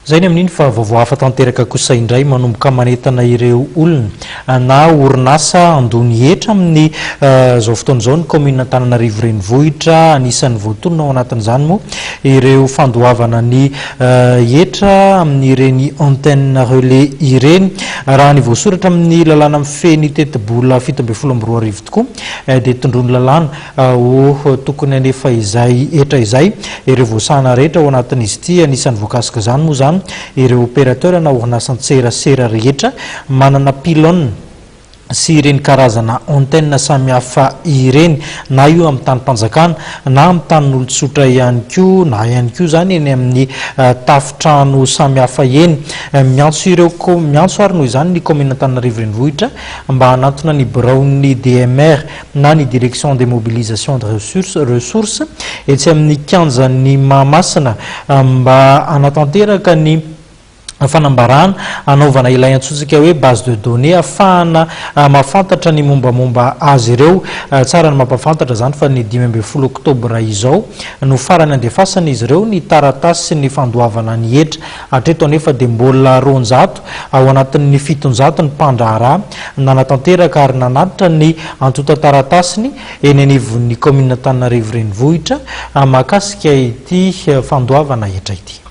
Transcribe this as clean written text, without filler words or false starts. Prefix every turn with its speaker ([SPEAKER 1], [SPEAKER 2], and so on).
[SPEAKER 1] Zay ny amin'iny fa vaovao hafa tanteraka kosa indray manomboka manentana ireo olona na orinasa handony hetra amin'ny zao fotoana zao ny kaomina Antananarivo Renivohitra anisan'ny voatondron'ny ao anatin'izany moa ireo fandoavana ny hetra amin'ireny Antennes relais ireny raha ny voasoratra amin'ny lalàna mifehy ny teti-bola 7.12 tokoa dia tondron'ny lalàna tokony anefa izay hetra izay ireo voasana rehetra ao anatin'izy ity anisan'ny voakasika zany moa zany ireo opérateur na orinasa serasera rehetra manana pilone sy ireny karazana antenne samihafa ireny na io amin'ny tany mpanjakana na amin'ny tanin'olon-tsotra ihany koa na ihany koa zany eny amin'ny tafitrano samihafa eny miantso ary noho izany ny kaomina Antananarivo Renivohitra mba hanantona ny biraon'ny DMR na ny direction de mobilisation de ressources etsy amin'ny kianjan'ny Mahamasina mba hanatanteraka ny fanambarana anaovana ilay antsotsika hoe base de données afahana mahafantatra ny mombamomba azy ireo tsara ny mampafantatra zany fa ny 15 oktobra izao no farany andefasana izy ireo ny taratasy sy ny fandoavana ny hetra hatreto anefa dia mbola 200 ao anatin'ny 700 ny mpandraharaha nanatanteraka ary nanatitra ny antota taratasiny eny anivon'ny kaomina Antananarivo Renivohitra mahakasika ity fandoavana hetra ity.